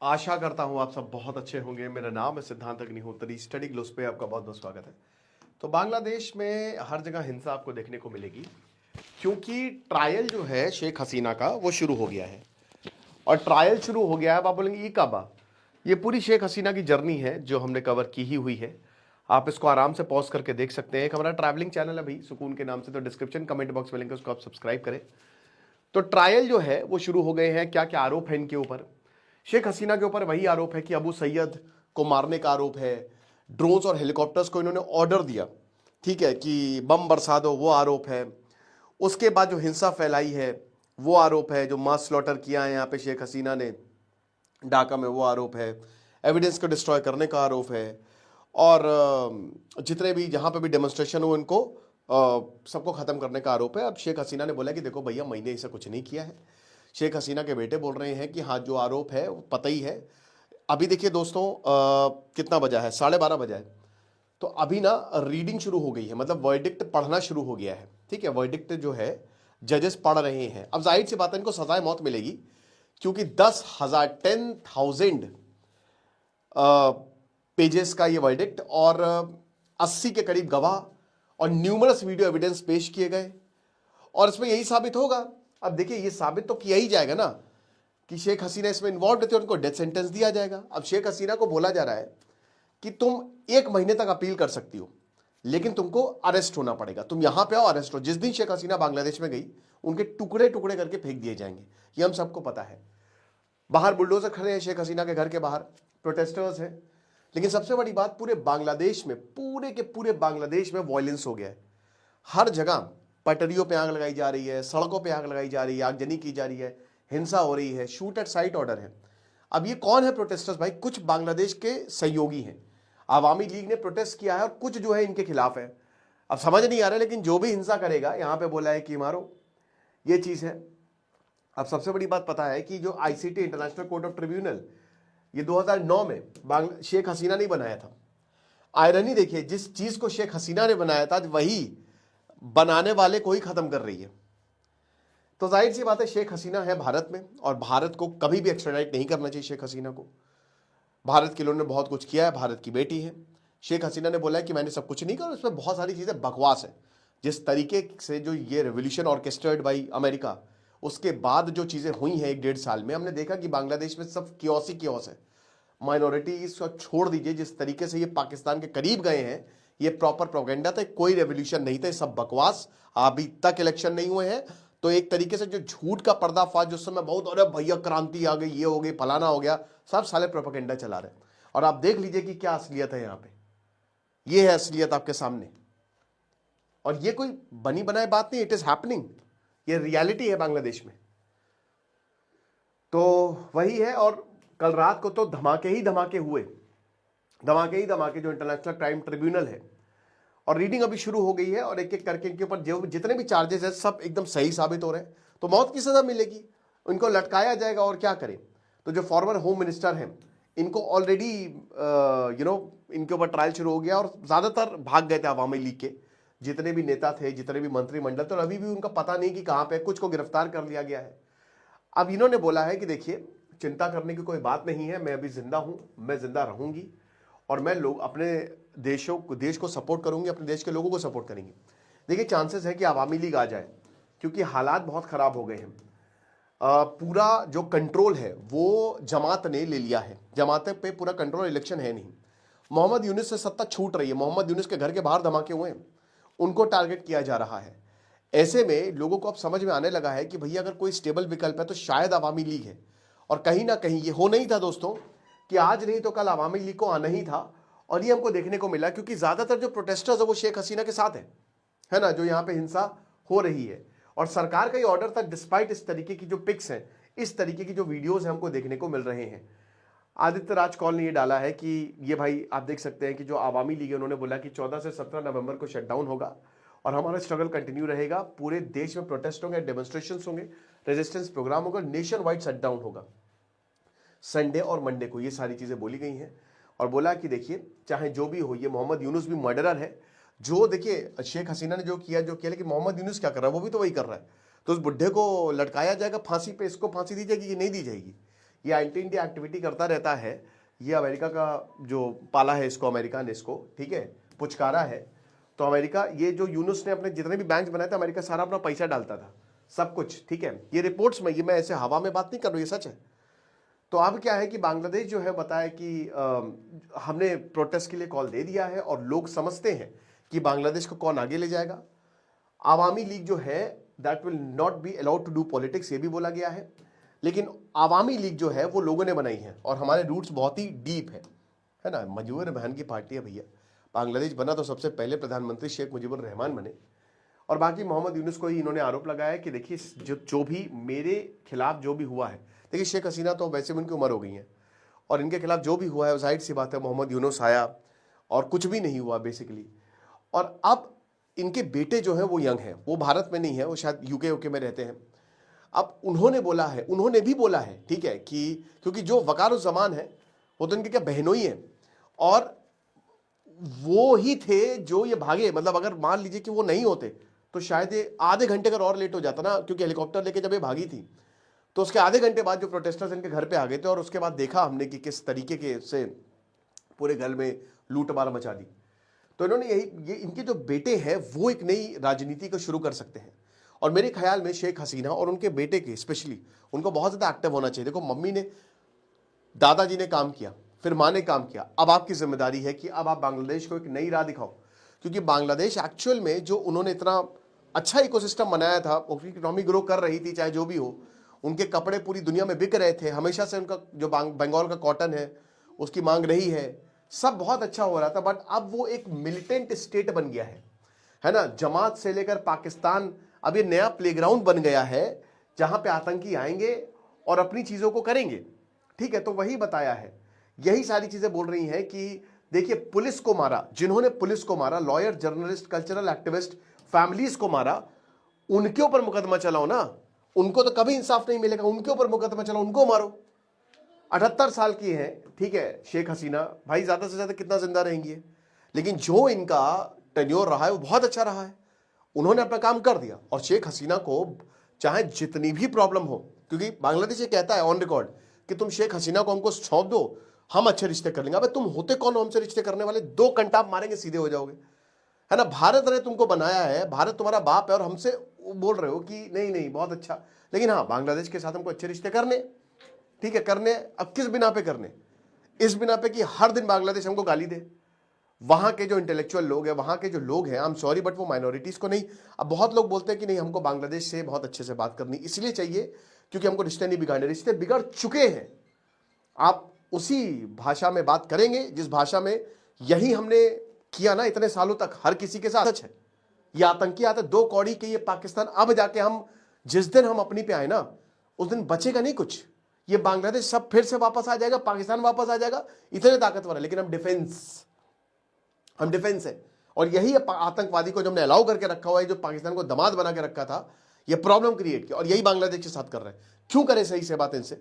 आशा करता हूँ आप सब बहुत अच्छे होंगे। मेरा नाम है सिद्धांत अग्निहोत्री। स्टडी ग्लोस पे आपका बहुत बहुत स्वागत है। तो बांग्लादेश में हर जगह हिंसा आपको देखने को मिलेगी, क्योंकि ट्रायल जो है शेख हसीना का वो शुरू हो गया है। और ट्रायल शुरू हो गया है, अब आप बोलेंगे ये कब? ये पूरी शेख हसीना की जर्नी है जो हमने कवर की ही हुई है। आप इसको आराम से पॉज करके देख सकते हैं। एक हमारा ट्रैवलिंग चैनल है भाई सुकून के नाम से, तो डिस्क्रिप्शन कमेंट बॉक्स में लिंक है, उसको आप सब्सक्राइब करें। तो ट्रायल जो है वो शुरू हो गए हैं। क्या क्या आरोप है इनके ऊपर? शेख हसीना के ऊपर वही आरोप है कि अबू सैयद को मारने का आरोप है। ड्रोन्स और हेलीकॉप्टर्स को इन्होंने ऑर्डर दिया, ठीक है, कि बम बरसा दो, वो आरोप है। उसके बाद जो हिंसा फैलाई है वो आरोप है। जो मास स्लॉटर किया है यहाँ पे शेख हसीना ने ढाका में, वो आरोप है। एविडेंस को डिस्ट्रॉय करने का आरोप है। और जितने भी जहाँ पे भी डेमोन्स्ट्रेशन हो इनको सबको ख़त्म करने का आरोप है। अब शेख हसीना ने बोला कि देखो भैया, मैंने ऐसा कुछ नहीं किया है। शेख हसीना के बेटे बोल रहे हैं कि हाँ, जो आरोप है वो पता ही है। अभी देखिए दोस्तों, कितना बजा है? 12:30 बजा है। तो अभी ना रीडिंग शुरू हो गई है, मतलब वर्डिक्ट पढ़ना शुरू हो गया है। ठीक है, वर्डिक्ट जो है जजेस पढ़ रहे हैं। अब जाहिर सी बात है इनको सजाए मौत मिलेगी, क्योंकि 10,000 10,000 पेजेस का ये वर्डिक्ट, और 80 के करीब गवाह और न्यूमरस वीडियो एविडेंस पेश किए गए। और इसमें यही साबित होगा, अब देखिए ये साबित तो किया ही जाएगा ना कि शेख हसीना इसमें इन्वॉल्व थे, उनको डेथ सेंटेंस दिया जाएगा। अब शेख हसीना को बोला जा रहा है कि तुम 1 महीने तक अपील कर सकती हो, लेकिन तुमको अरेस्ट होना पड़ेगा। तुम यहां पे आओ, अरेस्ट हो। जिस दिन शेख हसीना बांग्लादेश में गई, उनके टुकड़े टुकड़े करके फेंक दिए जाएंगे, ये हम सबको पता है। बाहर बुलडोजर खड़े हैं शेख हसीना के घर के बाहर, प्रोटेस्टर्स हैं। लेकिन सबसे बड़ी बात, पूरे बांग्लादेश में, पूरे के पूरे बांग्लादेश में वॉयलेंस हो गया है। हर जगह पटरियों पे आग लगाई जा रही है, सड़कों पे आग लगाई जा रही है, आगजनी की जा रही है, हिंसा हो रही है, शूट एट साइट ऑर्डर है। अब ये कौन है प्रोटेस्टर्स भाई? कुछ बांग्लादेश के सहयोगी हैं। आवामी लीग ने प्रोटेस्ट किया है और कुछ जो है इनके खिलाफ है। अब समझ नहीं आ रहा है, लेकिन जो भी हिंसा करेगा, यहां पे बोला है कि मारो, ये चीज है। अब सबसे बड़ी बात पता है कि जो ICT international court of tribunal, ये 2009 में शेख हसीना ने बनाया था। आयरनी देखिए, जिस चीज को शेख हसीना ने बनाया था, वही बनाने वाले को ही खत्म कर रही है। तो जाहिर सी बात है, शेख हसीना है भारत में, और भारत को कभी भी एक्स्ट्राडाइट नहीं करना चाहिए शेख हसीना को। भारत के लोगों ने बहुत कुछ किया है, भारत की बेटी है। शेख हसीना ने बोला है कि मैंने सब कुछ नहीं करा, उसमें बहुत सारी चीजें बकवास है। जिस तरीके से जो ये रेवोल्यूशन ऑर्केस्ट्रेटेड बाई अमेरिका, उसके बाद जो चीजें हुई हैं 1-1.5 साल में, हमने देखा कि बांग्लादेश में सब कियोस ही कियोस है। माइनॉरिटीज को छोड़ दीजिए, जिस तरीके से ये पाकिस्तान के करीब गए हैं, ये प्रॉपर प्रोपेगेंडा था, कोई रेवोल्यूशन नहीं था, सब बकवास। अभी तक इलेक्शन नहीं हुए हैं, तो एक तरीके से जो झूठ का पर्दाफाश, जो समय बहुत, अरे भैया क्रांति आ गई, ये हो गई, फलाना हो गया, सब साले प्रोपेगेंडा चला रहे हैं। और आप देख लीजिए कि क्या असलियत है यहाँ पे। ये है असलियत आपके सामने, और ये कोई बनी बनाई बात नहीं, इट इज हैपनिंग, ये रियलिटी है बांग्लादेश में। तो वही है। और कल रात को तो धमाके ही धमाके हुए, धमाके ही धमाके, जो इंटरनेशनल क्राइम ट्रिब्यूनल है। और रीडिंग अभी शुरू हो गई है, और एक एक करके इनके ऊपर जो जितने भी चार्जेस है सब एकदम सही साबित हो रहे हैं। तो मौत की सजा मिलेगी, इनको लटकाया जाएगा, और क्या करें। तो जो फॉर्मर होम मिनिस्टर हैं, इनको ऑलरेडी इनके ऊपर ट्रायल शुरू हो गया, और ज्यादातर भाग गए थे अवामी लीग के जितने भी नेता थे, जितने भी मंत्रिमंडल, तो अभी भी उनका पता नहीं कि कहां पे, कुछ को गिरफ्तार कर लिया गया है। अब इन्होंने बोला है कि देखिए, चिंता करने की कोई बात नहीं है, मैं अभी जिंदा हूं, मैं जिंदा रहूंगी, और मैं लोग अपने देश को सपोर्ट करूंगी, अपने देश के लोगों को सपोर्ट करेंगे। देखिए, चांसेस है कि आवामी लीग आ जाए, क्योंकि हालात बहुत खराब हो गए हैं। पूरा जो कंट्रोल है वो जमात ने ले लिया है, जमात पे पूरा कंट्रोल, इलेक्शन है नहीं। मोहम्मद यूनुस से सत्ता छूट रही है, मोहम्मद यूनुस के घर के बाहर धमाके हुए हैं, उनको टारगेट किया जा रहा है। ऐसे में लोगों को अब समझ में आने लगा है कि भैया अगर कोई स्टेबल विकल्प है तो शायद आवामी लीग है। और कहीं ना कहीं ये हो नहीं था दोस्तों, कि आज नहीं तो कल आवामी लीग को आना ही था। और ये हमको देखने को मिला, क्योंकि ज्यादातर जो प्रोटेस्टर्स है वो शेख हसीना के साथ है ना, जो यहाँ पे हिंसा हो रही है। और सरकार का ये ऑर्डर था, डिस्पाइट इस तरीके की जो पिक्स हैं, इस तरीके की जो वीडियोस हैं हमको देखने को मिल रहे हैं। आदित्य राज कौल ने ये डाला है कि ये भाई आप देख सकते हैं कि जो आवामी लीग है, उन्होंने बोला कि 14 से 17 नवंबर को शटडाउन होगा, और हमारा स्ट्रगल कंटिन्यू रहेगा। पूरे देश में प्रोटेस्ट होंगे, डेमोन्स्ट्रेशन होंगे, रेजिस्टेंस प्रोग्राम होगा, नेशन वाइड शटडाउन होगा संडे और मंडे को। ये सारी चीजें बोली गई हैं। और बोला कि देखिए, चाहे जो भी हो, ये मोहम्मद यूनुस भी मर्डरर है। जो देखिए शेख हसीना ने जो किया, लेकिन मोहम्मद यूनुस क्या कर रहा है, वो भी तो वही कर रहा है। तो उस बुढ़े को लटकाया जाएगा फांसी पे, इसको फांसी दी जाएगी कि नहीं दी जाएगी, ये एंटी इंडिया एक्टिविटी करता रहता है। ये अमेरिका का जो पाला है इसको, अमेरिका ने इसको, ठीक है, पुचकारा है। तो अमेरिका, ये जो यूनुस ने अपने जितने भी बैंक बनाए थे, अमेरिका सारा अपना पैसा डालता था, सब कुछ, ठीक है। ये रिपोर्ट्स में, ये मैं ऐसे हवा में बात नहीं कर रहा हूं, ये सच है। तो अब क्या है कि बांग्लादेश जो है बताया कि हमने प्रोटेस्ट के लिए कॉल दे दिया है और लोग समझते हैं कि बांग्लादेश को कौन आगे ले जाएगा। आवामी लीग जो है that will not be allowed to do politics, ये भी बोला गया है। लेकिन आवामी लीग जो है वो लोगों ने बनाई है और हमारे रूट्स बहुत ही डीप है ना। मुजीबर रहमान की पार्टी है भैया। बांग्लादेश बना तो सबसे पहले प्रधानमंत्री शेख मुजीबुर रहमान बने, और बाकी मोहम्मद यूनुस को ही इन्होंने आरोप लगाया कि देखिए जो भी मेरे खिलाफ जो भी हुआ है, देखिए शेख हसीना तो वैसे भी उनकी उम्र हो गई है, और इनके खिलाफ जो भी हुआ है जाहिर सी बात है मोहम्मद यूनुस आया और कुछ भी नहीं हुआ बेसिकली। और अब इनके बेटे जो हैं वो यंग हैं, वो भारत में नहीं है, वो शायद यूके में रहते हैं। अब उन्होंने भी बोला है, ठीक है, कि क्योंकि जो वकारुज़्ज़मान है वो तो इनके क्या बहनों ही हैं, और वो ही थे जो ये भागे। मतलब अगर मान लीजिए कि वो नहीं होते तो शायद ये आधे घंटे अगर और लेट हो जाता ना, क्योंकि हेलीकॉप्टर लेके जब ये भागी थी तो उसके आधे घंटे बाद जो प्रोटेस्टर्स इनके घर पे आ गए थे, और उसके बाद देखा हमने कि किस तरीके के से पूरे घर में लूट मार मचा दी। तो इन्होंने ये इनके जो बेटे हैं वो एक नई राजनीति को शुरू कर सकते हैं। और मेरे ख्याल में शेख हसीना और उनके बेटे के स्पेशली उनको बहुत ज़्यादा एक्टिव होना चाहिए। देखो, मम्मी ने, दादाजी ने काम किया, फिर माँ ने काम किया, अब आपकी जिम्मेदारी है कि अब आप बांग्लादेश को एक नई राह दिखाओ। क्योंकि बांग्लादेश एक्चुअल में जो उन्होंने इतना अच्छा इकोसिस्टम बनाया था, उनकी इकोनॉमी ग्रो कर रही थी, चाहे जो भी हो, उनके कपड़े पूरी दुनिया में बिक रहे थे, हमेशा से उनका जो बंगाल का कॉटन है उसकी मांग रही है, सब बहुत अच्छा हो रहा था। बट अब वो एक मिलिटेंट स्टेट बन गया है ना। जमात से लेकर पाकिस्तान अब ये नया प्लेग्राउंड बन गया है जहां पे आतंकी आएंगे और अपनी चीजों को करेंगे, ठीक है। तो वही बताया है, यही सारी चीजें बोल रही हैं कि देखिए पुलिस को मारा, जिन्होंने पुलिस को मारा, lawyer, journalist, cultural activist, families को मारा, उनके ऊपर मुकदमा चलाओ ना। उनको तो कभी इंसाफ नहीं मिलेगा, उनके ऊपर मुकदमा चलाओ, उनको मारो। 78 साल की है, ठीक है, शेख हसीना, भाई ज्यादा से ज्यादा कितना जिंदा रहेंगी, लेकिन जो इनका टेन्योर रहा है वो बहुत अच्छा रहा है। उन्होंने अपना काम कर दिया। और शेख हसीना को चाहे जितनी भी प्रॉब्लम हो, क्योंकि बांग्लादेश ये कहता है ऑन रिकॉर्ड कि तुम शेख हसीना को हमको सौंप दो, हम अच्छे रिश्ते कर लेंगे। अबे तुम होते कौन हो हमसे रिश्ते करने वाले? 2 कंटाप मारेंगे सीधे हो जाओगे, है ना। भारत ने तुमको बनाया है, भारत तुम्हारा बाप है, और हमसे बोल रहे हो कि नहीं नहीं बहुत अच्छा। लेकिन हाँ, बांग्लादेश के साथ हमको अच्छे रिश्ते करने, ठीक है, करने। अब किस बिना पे करने? इस बिना पे कि हर दिन बांग्लादेश हमको गाली दे। वहां के जो इंटेलेक्चुअल लोग हैं, वहां के जो लोग हैं, आई एम सॉरी बट वो माइनॉरिटीज को नहीं। अब बहुत लोग बोलते हैं कि नहीं, हमको बांग्लादेश से बहुत अच्छे से बात करनी इसलिए चाहिए क्योंकि हमको रिश्ते नहीं बिगाड़ने। रिश्ते बिगड़ चुके हैं। आप उसी भाषा में बात करेंगे जिस भाषा में यही हमने किया ना इतने सालों तक हर किसी के साथ। सच है, ये आतंकी आते 2 कौड़ी के ये पाकिस्तान। अब जाके हम जिस दिन हम अपनी पे आए ना, उस दिन बचेगा नहीं कुछ। ये बांग्लादेश सब फिर से वापस आ जाएगा, पाकिस्तान वापस आ जाएगा, इतने ताकतवर है। लेकिन हम डिफेंस है। और यही आतंकवादी को जो हमने अलाउ करके रखा हुआ है, जो पाकिस्तान को दामाद बना के रखा था, ये प्रॉब्लम क्रिएट किया। और यही बांग्लादेश के साथ कर रहे हैं। क्यों करें सही से बात इनसे,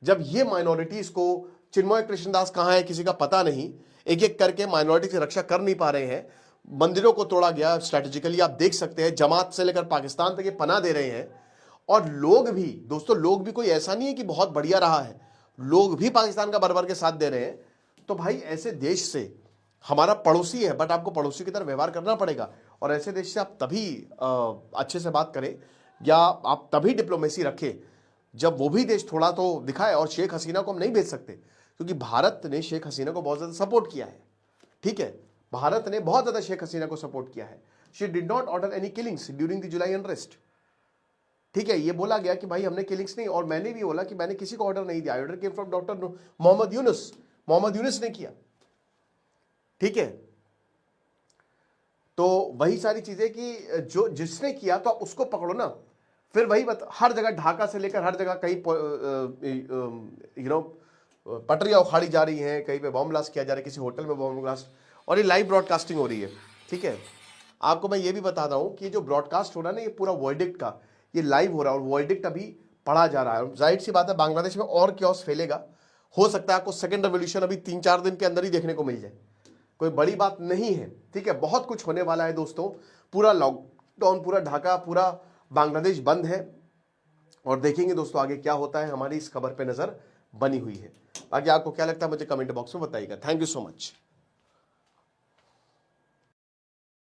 जब ये माइनॉरिटीज को, चिन्मय कृष्णदास कहां है किसी का पता नहीं, एक एक करके माइनॉरिटी की रक्षा कर नहीं पा रहे हैं। मंदिरों को तोड़ा गया स्ट्रेटेजिकली, आप देख सकते हैं। जमात से लेकर पाकिस्तान तक ये पनाह दे रहे हैं। और लोग भी, दोस्तों, लोग भी कोई ऐसा नहीं है कि बहुत बढ़िया रहा है, लोग भी पाकिस्तान का भर के साथ दे रहे हैं। तो भाई ऐसे देश से, हमारा पड़ोसी है बट आपको पड़ोसी की तरह व्यवहार करना पड़ेगा। और ऐसे देश से आप तभी अच्छे से बात करें या आप तभी डिप्लोमेसी रखें जब वो भी देश थोड़ा तो दिखाए। और शेख हसीना को हम नहीं भेज सकते क्योंकि भारत ने शेख हसीना को बहुत ज्यादा सपोर्ट किया है, ठीक है। भारत ने बहुत ज्यादा शेख हसीना को सपोर्ट किया है। She did not order any killings during the July unrest, ठीक है। ये बोला गया कि भाई हमने किलिंग्स नहीं, और मैंने भी बोला कि मैंने किसी को ऑर्डर नहीं दिया। Order came from doctor Mohammad Yunus ने किया, ठीक है। तो वही सारी चीजें कि जो जिसने किया तो आप उसको पकड़ो ना। फिर वही हर जगह, ढाका से लेकर हर जगह कहीं पटरियां उखाड़ी जा रही हैं, कहीं पे बॉम्ब ब्लास्ट किया जा रहा है, किसी होटल में बॉम्ब ब्लास्ट, और ये लाइव ब्रॉडकास्टिंग हो रही है, ठीक है। आपको मैं ये भी बता रहा हूं कि जो ब्रॉडकास्ट हो रहा है ना, ये पूरा वर्डिक्ट का ये लाइव हो रहा है, और वर्डिक्ट अभी पढ़ा जा रहा है। जाहिर सी बात है बांग्लादेश में और क्योस फैलेगा। हो सकता है आपको सेकेंड रेवोल्यूशन अभी 3-4 दिन के अंदर ही देखने को मिल जाए, कोई बड़ी बात नहीं है, ठीक है। बहुत कुछ होने वाला है दोस्तों। पूरा लॉकडाउन, पूरा ढाका, पूरा बांग्लादेश बंद है। और देखेंगे दोस्तों आगे क्या होता है। हमारी इस खबर पे नजर बनी हुई है। बाकी आपको क्या लगता है मुझे कमेंट बॉक्स में बताइएगा। Thank you so much.